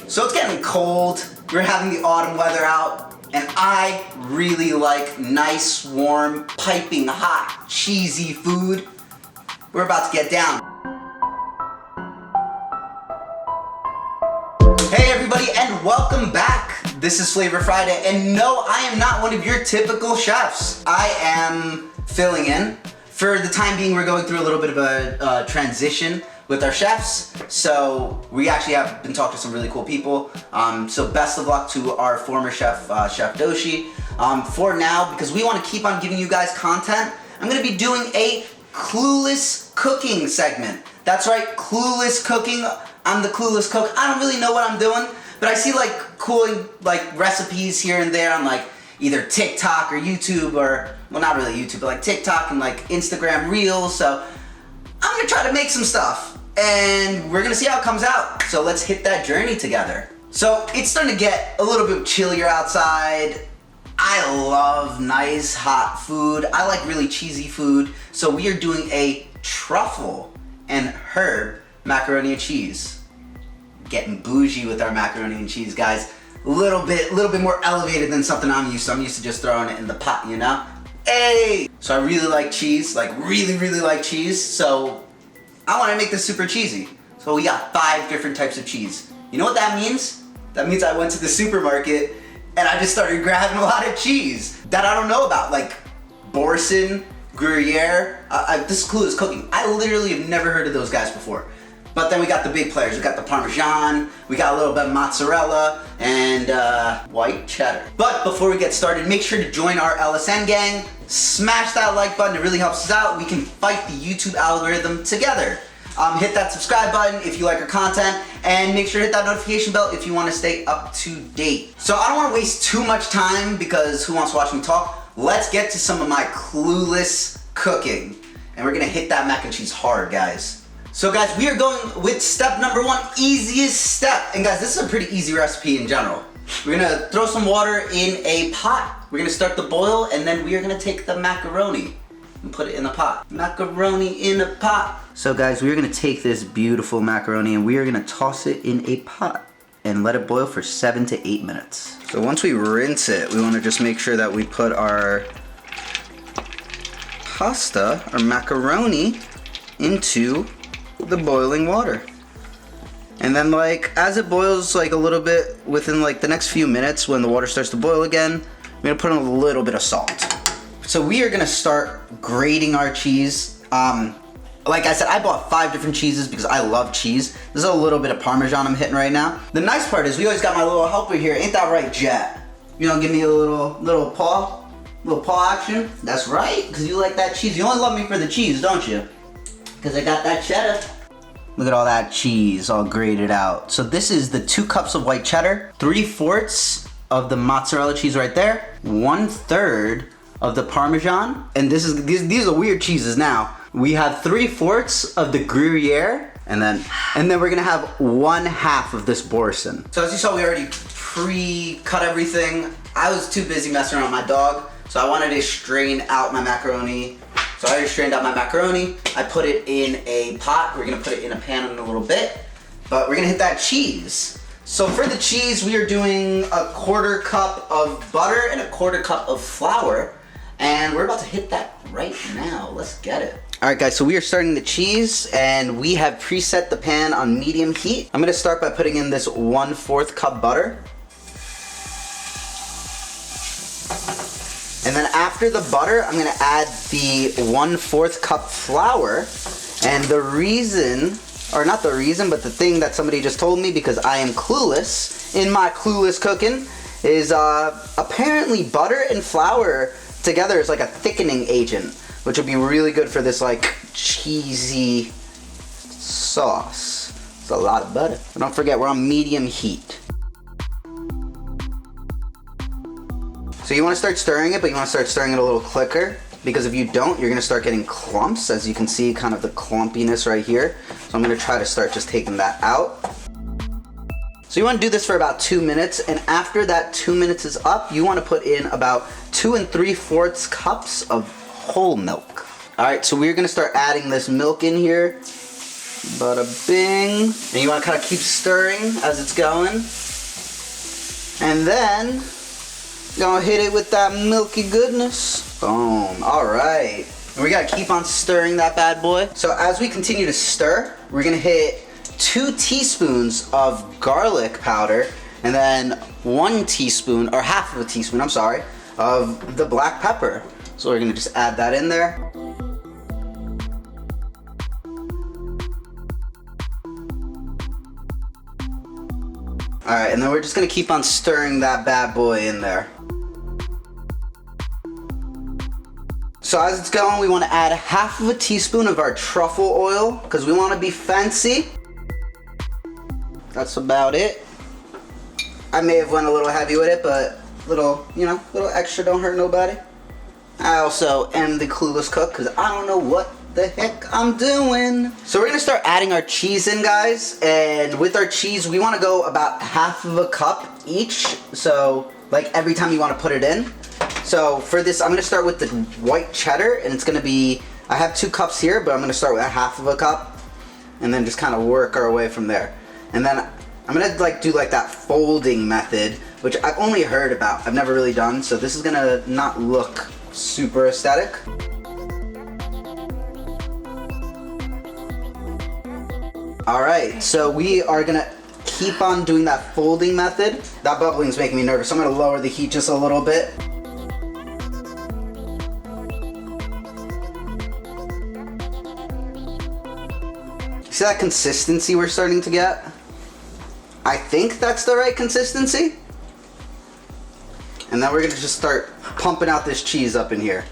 So it's getting cold, we're having the autumn weather out, and I really like nice, warm, piping hot, cheesy food. We're about to get down. Hey everybody, and welcome back. This is Flavor Friday, and no, I am not one of your typical chefs. I am filling in. For the time being, we're going through a little bit of a transition with our chefs. So we actually have been talking to some really cool people. So best of luck to our former chef, Chef Doshi. For now, because we want to keep on giving you guys content, I'm gonna be doing a Clueless Cooking segment. That's right, Clueless Cooking. I'm the Clueless Cook. I don't really know what I'm doing, but I see like cool recipes here and there on like either TikTok or YouTube, or, well, not really YouTube, but like TikTok and like Instagram Reels. So I'm gonna try to make some stuff and we're gonna see how it comes out. So let's hit that journey together. So it's starting to get a little bit chillier outside. I love nice hot food. I like really cheesy food. So we are doing a truffle and herb macaroni and cheese. Getting bougie with our macaroni and cheese, guys. A little bit more elevated than something I'm used to. I'm used to just throwing it in the pot, you know? Hey! So I really like cheese, like really like cheese. So I want to make this super cheesy. So we got 5 different types of cheese. You know what that means? That means I went to the supermarket and I just started grabbing a lot of cheese that I don't know about, like Boursin, Gruyere. This is Clueless Cooking. I literally have never heard of those guys before. But then we got the big players. We got the Parmesan, we got a little bit of mozzarella, and white cheddar. But before we get started, make sure to join our LSN gang. Smash that like button, it really helps us out. We can fight the YouTube algorithm together. Hit that subscribe button if you like our content, and make sure to hit that notification bell if you want to stay up to date. So I don't want to waste too much time because who wants to watch me talk? Let's get to some of my Clueless Cooking. And we're gonna hit that mac and cheese hard, guys. So guys, we are going with step number 1, easiest step. And guys, this is a pretty easy recipe in general. We're gonna throw some water in a pot. We're gonna start the boil, and then we are gonna take the macaroni and put it in the pot. Macaroni in a pot. So guys, we're gonna take this beautiful macaroni and we are gonna toss it in a pot and let it boil for 7 to 8 minutes. So once we rinse it, we wanna just make sure that we put our pasta, our macaroni, into the boiling water. And then like as it boils like a little bit, within like the next few minutes when the water starts to boil again, we're gonna put in a little bit of salt. So we are gonna start grating our cheese. Like I said, I bought 5 different cheeses because I love cheese. This is a little bit of Parmesan I'm hitting right now. The nice part is we always got my little helper here. Ain't that right, Jet? You know, give me a little paw action. That's right, because you like that cheese. You only love me for the cheese, don't you? Because I got that cheddar. Look at all that cheese all grated out. So this is the 2 cups of white cheddar, 3/4 of the mozzarella cheese right there, 1/3 of the Parmesan, and these are weird cheeses now. We have 3/4 of the Gruyere, and then we're gonna have 1/2 of this Boursin. So as you saw, we already pre-cut everything. I was too busy messing around with my dog, so I wanted to strain out my macaroni. So I already strained out my macaroni. I put it in a pot. We're gonna put it in a pan in a little bit, but we're gonna hit that cheese. So for the cheese, we are doing a 1/4 cup of butter and a 1/4 cup of flour, and we're about to hit that right now. Let's get it. All right guys, so we are starting the cheese and we have preset the pan on medium heat. I'm gonna start by putting in this 1/4 cup butter. And then after the butter, I'm gonna add the 1/4 cup flour. And the reason, or not the reason, but the thing that somebody just told me, because I am clueless in my Clueless Cooking, is apparently butter and flour together is like a thickening agent, which would be really good for this like cheesy sauce. It's a lot of butter. But don't forget, we're on medium heat. So you want to start stirring it, but you want to start stirring it a little quicker, because if you don't, you're going to start getting clumps, as you can see kind of the clumpiness right here. So I'm going to try to start just taking that out. So you want to do this for about 2 minutes, and after that 2 minutes is up, you want to put in about 2 3/4 cups of whole milk. All right, so we're going to start adding this milk in here. Bada bing. And you want to kind of keep stirring as it's going. And then, gonna hit it with that milky goodness. Boom. Alright. And we gotta keep on stirring that bad boy. So as we continue to stir, we're gonna hit 2 teaspoons of garlic powder and then 1 teaspoon, or half of a teaspoon, I'm sorry, of the black pepper. So we're gonna just add that in there. Alright, and then we're just gonna keep on stirring that bad boy in there. So as it's going, we want to add half of a teaspoon of our truffle oil because we want to be fancy. That's about it. I may have went a little heavy with it, but little extra don't hurt nobody. I also am the clueless cook because I don't know what the heck I'm doing. So we're gonna start adding our cheese in, guys. And with our cheese, we want to go about half of a cup each. So like every time you want to put it in. So for this, I'm gonna start with the white cheddar, and it's gonna be, I have 2 cups here, but I'm gonna start with a half of a cup, and then just kind of work our way from there. And then I'm gonna do that folding method, which I've only heard about. I've never really done, so this is gonna not look super aesthetic. All right, so we are gonna keep on doing that folding method. That bubbling is making me nervous, so I'm gonna lower the heat just a little bit. See that consistency we're starting to get? I think that's the right consistency. And then we're gonna just start pumping out this cheese up in here.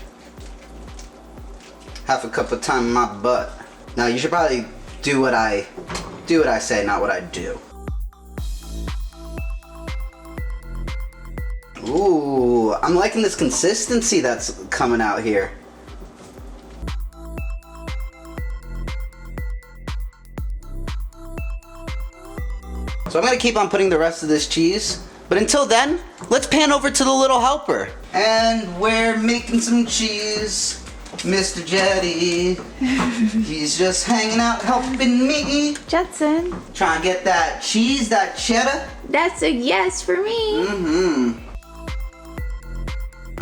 Half a cup of time in my butt. Now you should probably do what I say, not what I do. Ooh, I'm liking this consistency that's coming out here. So I'm gonna keep on putting the rest of this cheese. But until then, let's pan over to the little helper. And we're making some cheese. Mr. Jetty, he's just hanging out helping me. Jetson. Trying to get that cheese, that cheddar. That's a yes for me.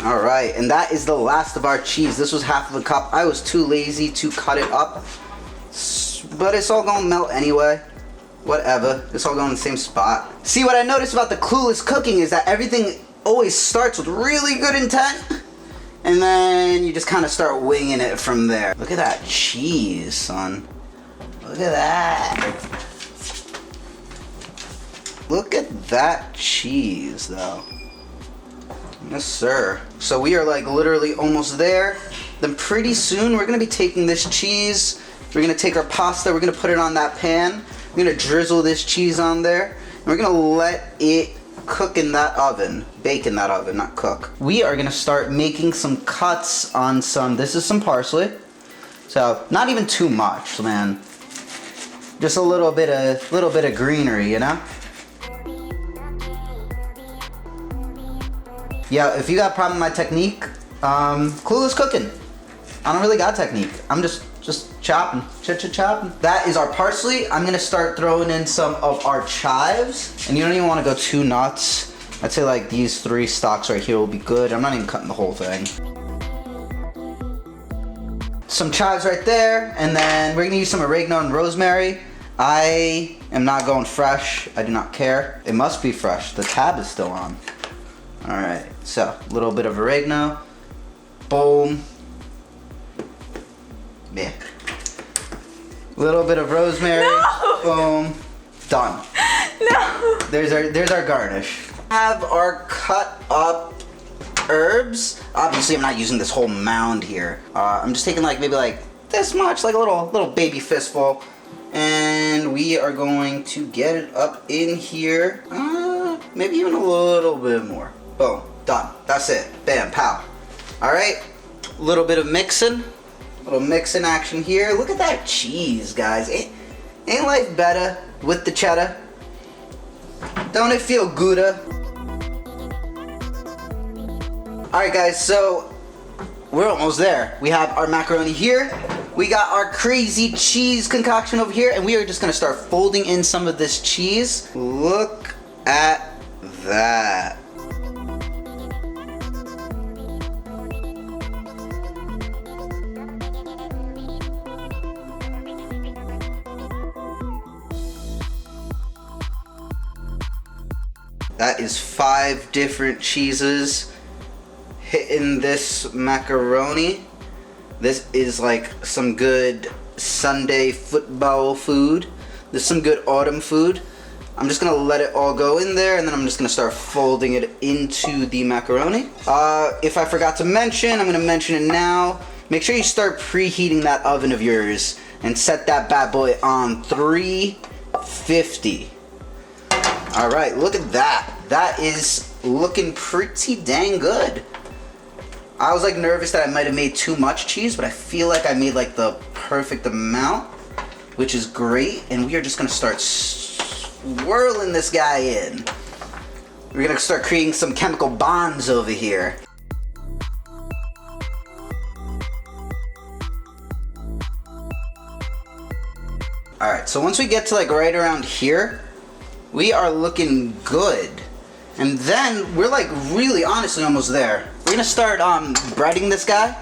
All right, and that is the last of our cheese. This was half of a cup. I was too lazy to cut it up, but it's all gonna melt anyway. Whatever, it's all going in the same spot. See, what I noticed about the Clueless Cooking is that everything always starts with really good intent, and then you just kind of start winging it from there. Look at that cheese, son. Look at that. Look at that cheese, though. Yes, sir. So we are like literally almost there. Then pretty soon we're gonna be taking this cheese. We're gonna take our pasta. We're gonna put it on that pan. We're gonna drizzle this cheese on there. And we're gonna let it cook in that oven. Bake in that oven, not cook. We are gonna start making some cuts on some. This is some parsley. So not even too much, man. Just a little bit of greenery, you know. Yeah, if you got a problem with my technique, Clueless Cooking. I don't really got technique. I'm just chopping, chopping. That is our parsley. I'm gonna start throwing in some of our chives, and you don't even want to go too nuts. I'd say like these 3 stalks right here will be good. I'm not even cutting the whole thing. Some chives right there, and then we're gonna use some oregano and rosemary. I am not going fresh. I do not care. It must be fresh. The tab is still on. All right, so a little bit of oregano. Boom. Yeah. Little bit of rosemary. No! Boom. Done. No. There's our garnish. Have our cut up herbs. Obviously, I'm not using this whole mound here. I'm just taking maybe this much, like a little baby fistful, and we are going to get it up in here. Maybe even a little bit more. Boom. Done. That's it. Bam. Pow. All right. A little bit of mixing. Little mixing action here. Look at that cheese, guys. Ain't life better with the cheddar? Don't it feel gooder? Alright guys, so we're almost there. We have our macaroni here. We got our crazy cheese concoction over here, and we are just gonna start folding in some of this cheese. Look at that. That is 5 different cheeses hitting this macaroni. This is like some good Sunday football food. This is some good autumn food. I'm just gonna let it all go in there, and then I'm just gonna start folding it into the macaroni. If I forgot to mention, I'm gonna mention it now. Make sure you start preheating that oven of yours and set that bad boy on 350. All right, look at that. That is looking pretty dang good. I was like nervous that I might have made too much cheese, but I feel like I made like the perfect amount, which is great. And we are just gonna start swirling this guy in. We're gonna start creating some chemical bonds over here. All right, so once we get to like right around here, we are looking good. And then we're like really honestly almost there. We're gonna start breading this guy.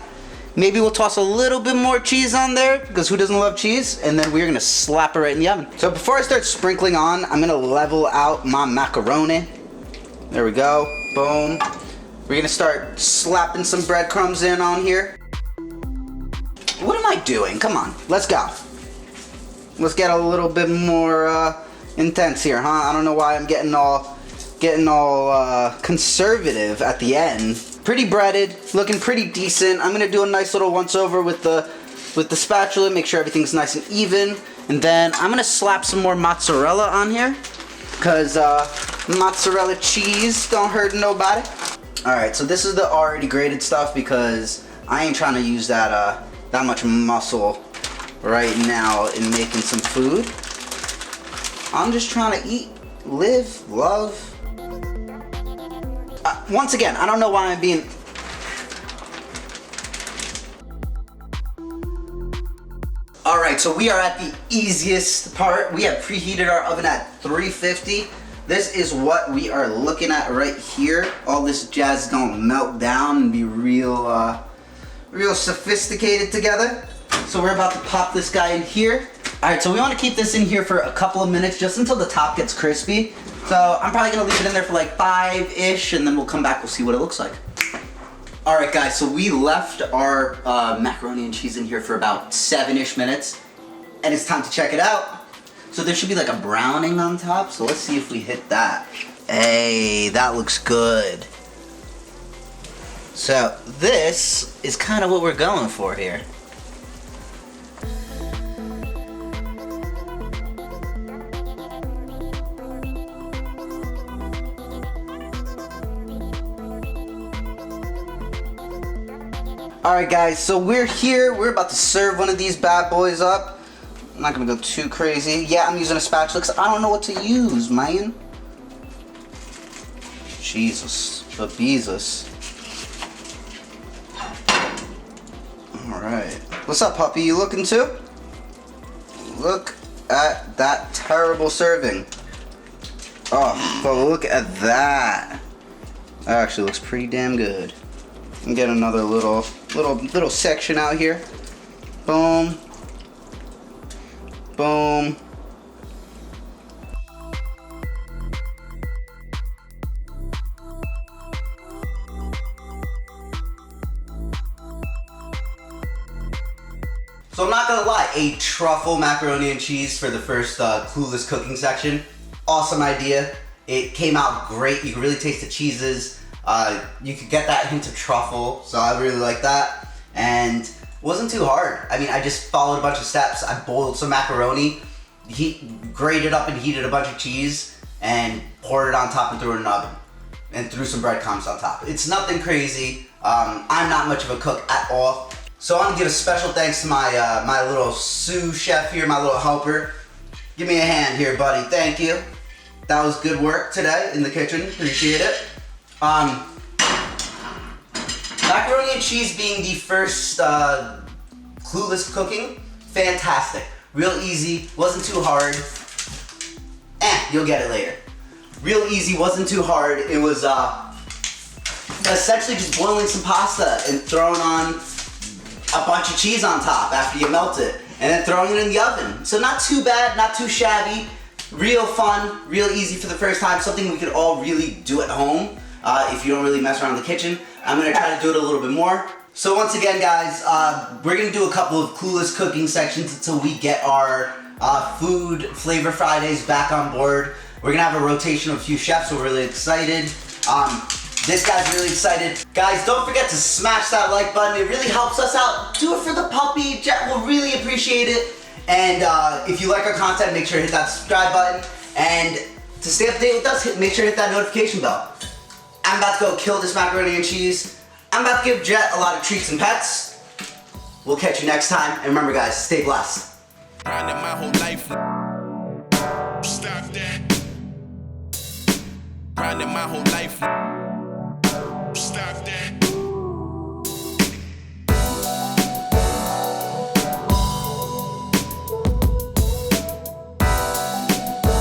Maybe we'll toss a little bit more cheese on there, because who doesn't love cheese? And then we're gonna slap it right in the oven. So before I start sprinkling on, I'm gonna level out my macaroni. There we go, boom. We're gonna start slapping some breadcrumbs in on here. What am I doing? Come on, let's go. Let's get a little bit more intense here, huh? I don't know why I'm getting all conservative at the end. Pretty breaded, looking pretty decent. I'm gonna do a nice little once over with the spatula, make sure everything's nice and even. And then I'm gonna slap some more mozzarella on here, because mozzarella cheese don't hurt nobody. All right, so this is the already grated stuff, because I ain't trying to use that much muscle right now in making some food. I'm just trying to eat, live, love. Once again, I don't know why I'm being... Alright, so we are at the easiest part. We have preheated our oven at 350. This is what we are looking at right here. All this jazz is gonna melt down and be real sophisticated together. So we're about to pop this guy in here. Alright, so we want to keep this in here for a couple of minutes, just until the top gets crispy. So I'm probably going to leave it in there for like 5-ish, and then we'll come back, we'll see what it looks like. Alright guys, so we left our macaroni and cheese in here for about 7-ish minutes, and it's time to check it out. So there should be like a browning on top, so let's see if we hit that. Hey, that looks good. So this is kind of what we're going for here. Alright guys, so we're here. We're about to serve one of these bad boys up. I'm not gonna go too crazy. Yeah, I'm using a spatula because I don't know what to use, man. Jesus, the Beezus. Alright. What's up, puppy? You looking too? Look at that terrible serving. Oh, but look at that. That actually looks pretty damn good. And get another little section out here. Boom. Boom. So I'm not gonna lie, a truffle macaroni and cheese for the first Clueless Cooking section. Awesome idea. It came out great. You can really taste the cheeses. You could get that hint of truffle, so I really like that. And it wasn't too hard. I mean, I just followed a bunch of steps. I boiled some macaroni, grated up and heated a bunch of cheese, and poured it on top and threw it in an oven. And threw some breadcrumbs on top. It's nothing crazy. I'm not much of a cook at all. So I want to give a special thanks to my my little sous chef here, my little helper. Give me a hand here, buddy. Thank you. That was good work today in the kitchen. Appreciate it. Macaroni and cheese being the first Clueless Cooking. Fantastic. Real easy, wasn't too hard. You'll get it later. Real easy, wasn't too hard. It was essentially just boiling some pasta and throwing on a bunch of cheese on top after you melt it, and then throwing it in the oven. So not too bad, not too shabby. Real fun, real easy for the first time. Something we could all really do at home if you don't really mess around in the kitchen. I'm gonna try to do it a little bit more. So once again, guys, we're gonna do a couple of Clueless Cooking sections until we get our food Flavor Fridays back on board. We're gonna have a rotation of a few chefs, so we're really excited. This guy's really excited. Guys, don't forget to smash that like button. It really helps us out. Do it for the puppy. Jet will really appreciate it. And if you like our content, make sure to hit that subscribe button. And to stay up to date with us, make sure to hit that notification bell. I'm about to go kill this macaroni and cheese. I'm about to give Jet a lot of treats and pets. We'll catch you next time. And remember, guys, stay blessed. Grinding my whole life. Stop that. Grinding my whole life. Stop that.